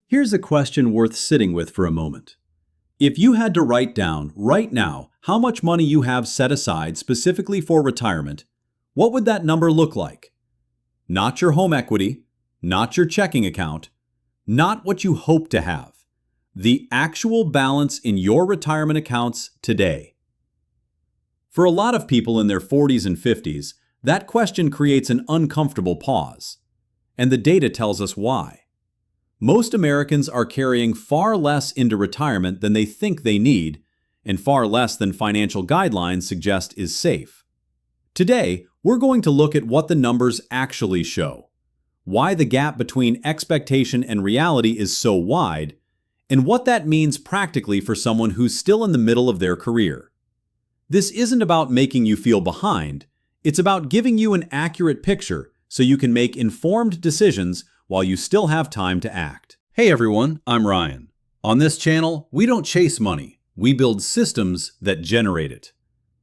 Here's a question worth sitting with for a moment. If you had to write down right now how much money you have set aside specifically for retirement, what would that number look like? Not your home equity, not your checking account, not what you hope to have. The actual balance in your retirement accounts today. For a lot of people in their 40s and 50s, that question creates an uncomfortable pause. And the data tells us why. Most Americans are carrying far less into retirement than they think they need, and far less than financial guidelines suggest is safe. Today, we're going to look at what the numbers actually show, why the gap between expectation and reality is so wide, and what that means practically for someone who's still in the middle of their career. This isn't about making you feel behind, it's about giving you an accurate picture so you can make informed decisions while you still have time to act. Hey everyone, I'm Ryan. On this channel, we don't chase money, we build systems that generate it.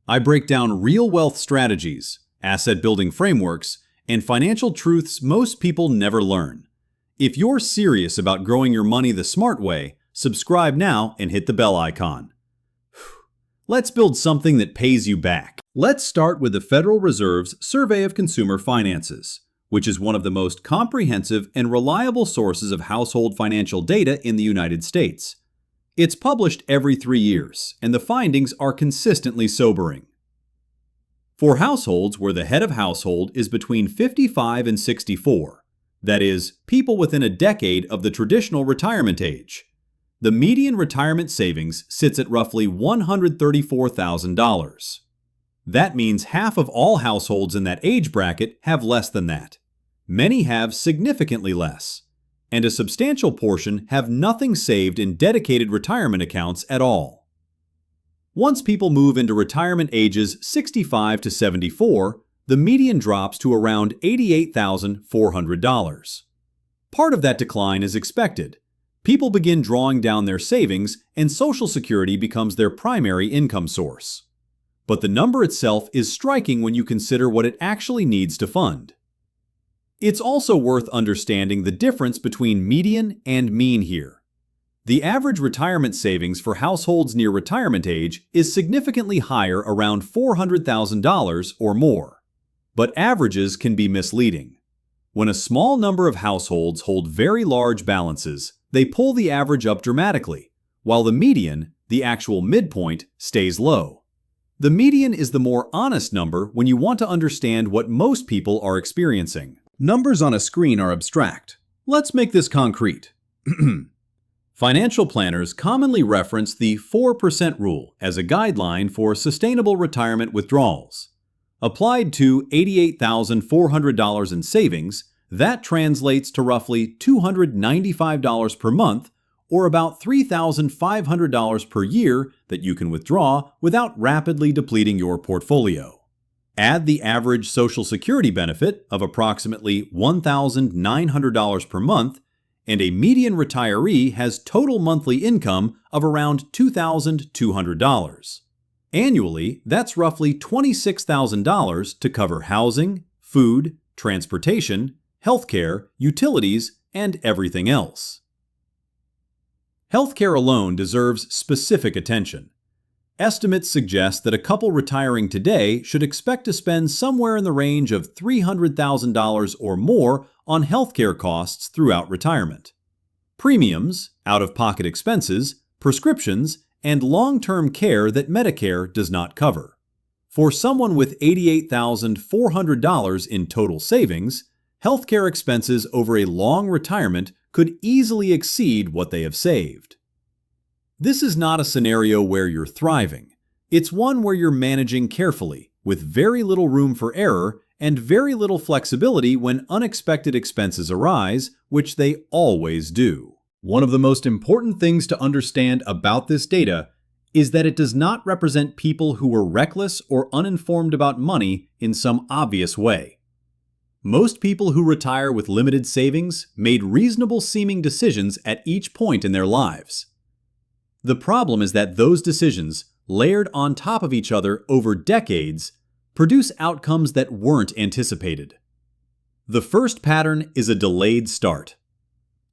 I break down real wealth strategies, asset building frameworks, and financial truths most people never learn. If you're serious about growing your money the smart way, subscribe now and hit the bell icon. Let's build something that pays you back. Let's start with the Federal Reserve's Survey of Consumer Finances, which is one of the most comprehensive and reliable sources of household financial data in the United States. It's published every 3 years, and the findings are consistently sobering. For households where the head of household is between 55 and 64, that is, people within a decade of the traditional retirement age, the median retirement savings sits at roughly $134,000. That means half of all households in that age bracket have less than that. Many have significantly less, and a substantial portion have nothing saved in dedicated retirement accounts at all. Once people move into retirement ages 65 to 74, the median drops to around $88,400. Part of that decline is expected. People begin drawing down their savings, and Social Security becomes their primary income source. But the number itself is striking when you consider what it actually needs to fund. It's also worth understanding the difference between median and mean here. The average retirement savings for households near retirement age is significantly higher, around $400,000 or more. But averages can be misleading. When a small number of households hold very large balances, they pull the average up dramatically, while the median, the actual midpoint, stays low. The median is the more honest number when you want to understand what most people are experiencing. Numbers on a screen are abstract. Let's make this concrete. Financial planners commonly reference the 4% rule as a guideline for sustainable retirement withdrawals. Applied to $88,400 in savings, that translates to roughly $295 per month, or about $3,500 per year that you can withdraw without rapidly depleting your portfolio. Add the average Social Security benefit of approximately $1,900 per month, and a median retiree has total monthly income of around $2,200. Annually, that's roughly $26,000 to cover housing, food, transportation, healthcare, utilities, and everything else. Healthcare alone deserves specific attention. Estimates suggest that a couple retiring today should expect to spend somewhere in the range of $300,000 or more on healthcare costs throughout retirement. Premiums, out-of-pocket expenses, prescriptions, and long-term care that Medicare does not cover. For someone with $88,400 in total savings, healthcare expenses over a long retirement could easily exceed what they have saved. This is not a scenario where you're thriving. It's one where you're managing carefully, with very little room for error and very little flexibility when unexpected expenses arise, which they always do. One of the most important things to understand about this data is that it does not represent people who were reckless or uninformed about money in some obvious way. Most people who retire with limited savings made reasonable-seeming decisions at each point in their lives. The problem is that those decisions, layered on top of each other over decades, produce outcomes that weren't anticipated. The first pattern is a delayed start.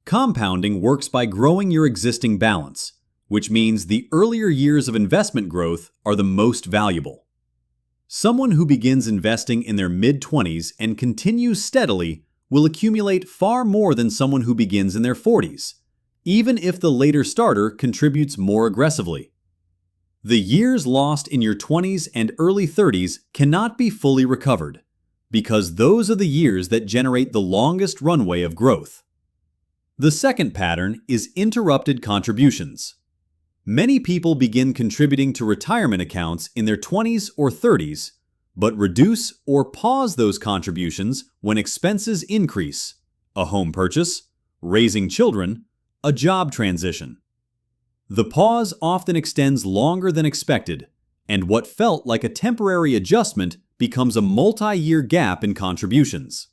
Compounding works by growing your existing balance, which means the earlier years of investment growth are the most valuable. Someone who begins investing in their mid-20s and continues steadily will accumulate far more than someone who begins in their 40s, even if the later starter contributes more aggressively. The years lost in your 20s and early 30s cannot be fully recovered, because those are the years that generate the longest runway of growth. The second pattern is interrupted contributions. Many people begin contributing to retirement accounts in their 20s or 30s, but reduce or pause those contributions when expenses increase, a home purchase, raising children, a job transition. The pause often extends longer than expected, and what felt like a temporary adjustment becomes a multi-year gap in contributions.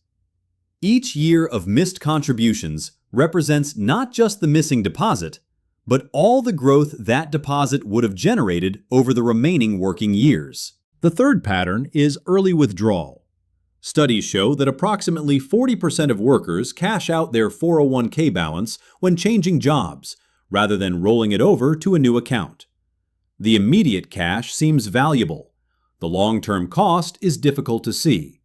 Each year of missed contributions represents not just the missing deposit, but all the growth that deposit would have generated over the remaining working years. The third pattern is early withdrawal. Studies show that approximately 40% of workers cash out their 401k balance when changing jobs, rather than rolling it over to a new account. The immediate cash seems valuable. The long-term cost is difficult to see.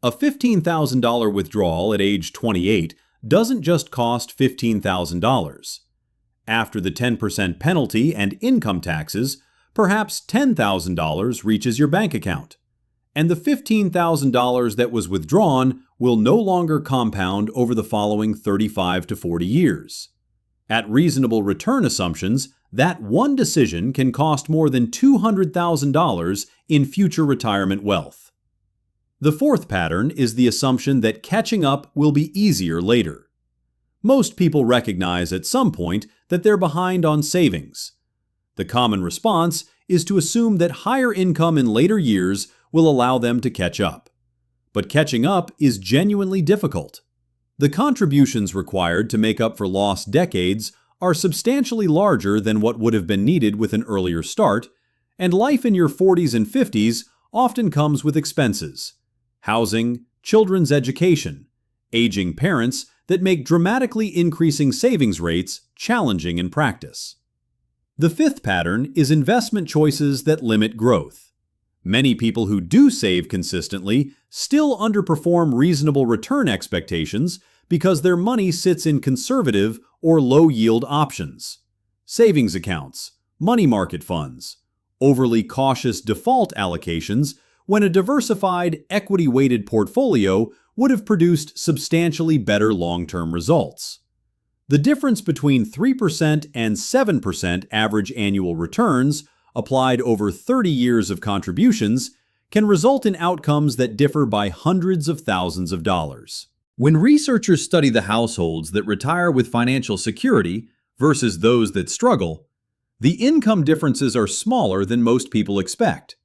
A $15,000 withdrawal at age 28 doesn't just cost $15,000. After the 10% penalty and income taxes, perhaps $10,000 reaches your bank account. And the $15,000 that was withdrawn will no longer compound over the following 35 to 40 years. At reasonable return assumptions, that one decision can cost more than $200,000 in future retirement wealth. The fourth pattern is the assumption that catching up will be easier later. Most people recognize at some point that they're behind on savings. The common response is to assume that higher income in later years will allow them to catch up. But catching up is genuinely difficult. The contributions required to make up for lost decades are substantially larger than what would have been needed with an earlier start, and life in your 40s and 50s often comes with expenses: housing, children's education, aging parents that make dramatically increasing savings rates challenging in practice. The fifth pattern is investment choices that limit growth. Many people who do save consistently still underperform reasonable return expectations because their money sits in conservative or low-yield options, savings accounts, money market funds, overly cautious default allocations, when a diversified, equity-weighted portfolio would have produced substantially better long-term results. The difference between 3% and 7% average annual returns, applied over 30 years of contributions, can result in outcomes that differ by hundreds of thousands of dollars. When researchers study the households that retire with financial security versus those that struggle, the income differences are smaller than most people expect.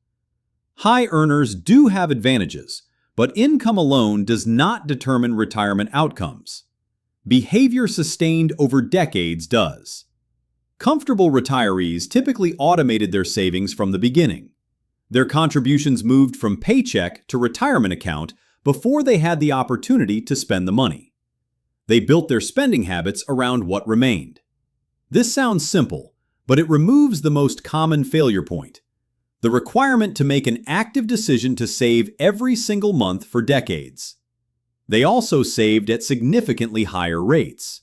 High earners do have advantages, but income alone does not determine retirement outcomes. Behavior sustained over decades does. Comfortable retirees typically automated their savings from the beginning. Their contributions moved from paycheck to retirement account before they had the opportunity to spend the money. They built their spending habits around what remained. This sounds simple, but it removes the most common failure point: the requirement to make an active decision to save every single month for decades. They also saved at significantly higher rates.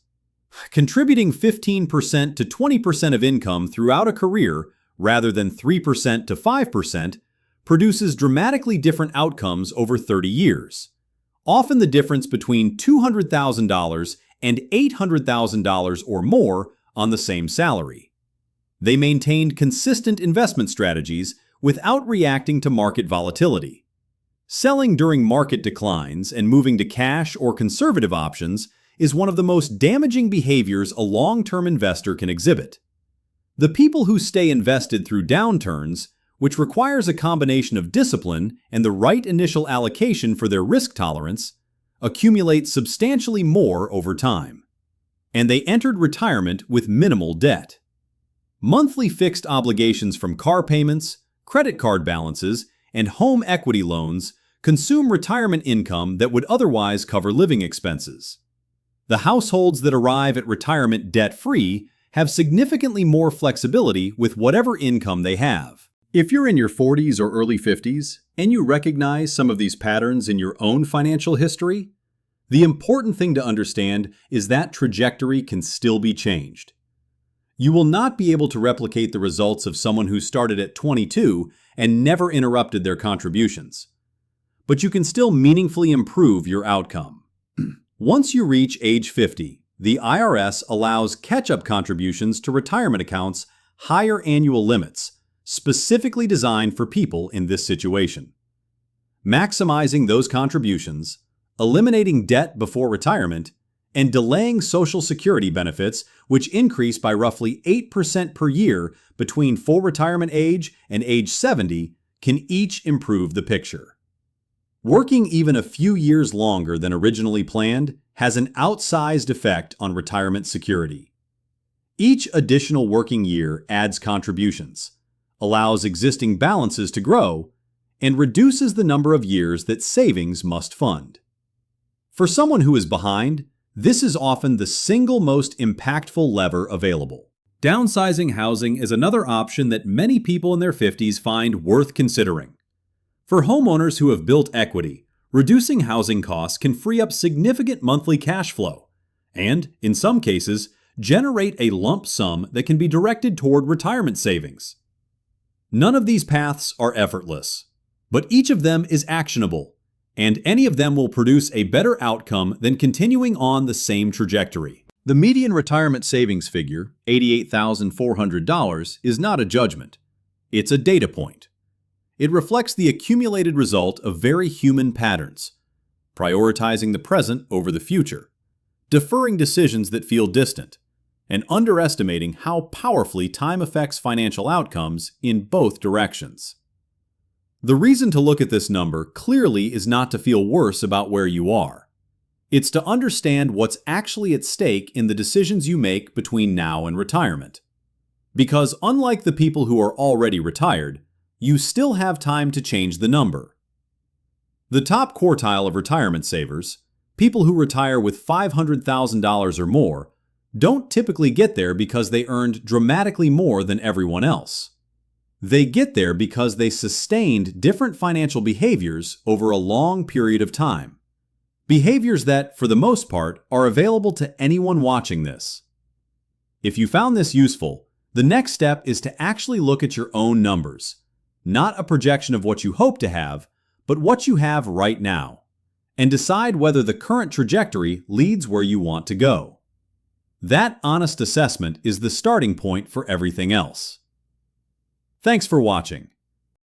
Contributing 15% to 20% of income throughout a career, rather than 3% to 5%, produces dramatically different outcomes over 30 years. Often the difference between $200,000 and $800,000 or more on the same salary. They maintained consistent investment strategies without reacting to market volatility. Selling during market declines and moving to cash or conservative options is one of the most damaging behaviors a long-term investor can exhibit. The people who stay invested through downturns, which requires a combination of discipline and the right initial allocation for their risk tolerance, accumulate substantially more over time. And they entered retirement with minimal debt. Monthly fixed obligations from car payments, credit card balances, and home equity loans consume retirement income that would otherwise cover living expenses. The households that arrive at retirement debt-free have significantly more flexibility with whatever income they have. If you're in your 40s or early 50s and you recognize some of these patterns in your own financial history, the important thing to understand is that trajectory can still be changed. You will not be able to replicate the results of someone who started at 22 and never interrupted their contributions. But you can still meaningfully improve your outcome. Once you reach age 50, the IRS allows catch-up contributions to retirement accounts higher annual limits, specifically designed for people in this situation. Maximizing those contributions, eliminating debt before retirement, and delaying Social Security benefits, which increase by roughly 8% per year between full retirement age and age 70, can each improve the picture. Working even a few years longer than originally planned has an outsized effect on retirement security. Each additional working year adds contributions, allows existing balances to grow, and reduces the number of years that savings must fund. For someone who is behind, this is often the single most impactful lever available. Downsizing housing is another option that many people in their 50s find worth considering. For homeowners who have built equity, reducing housing costs can free up significant monthly cash flow and, in some cases, generate a lump sum that can be directed toward retirement savings. None of these paths are effortless, but each of them is actionable, and any of them will produce a better outcome than continuing on the same trajectory. The median retirement savings figure, $88,400, is not a judgment. It's a data point. It reflects the accumulated result of very human patterns, prioritizing the present over the future, deferring decisions that feel distant, and underestimating how powerfully time affects financial outcomes in both directions. The reason to look at this number clearly is not to feel worse about where you are. It's to understand what's actually at stake in the decisions you make between now and retirement. Because unlike the people who are already retired, you still have time to change the number. The top quartile of retirement savers, people who retire with $500,000 or more, don't typically get there because they earned dramatically more than everyone else. They get there because they sustained different financial behaviors over a long period of time. Behaviors that, for the most part, are available to anyone watching this. If you found this useful, the next step is to actually look at your own numbers. Not a projection of what you hope to have, but what you have right now, and decide whether the current trajectory leads where you want to go. That honest assessment is the starting point for everything else. Thanks for watching.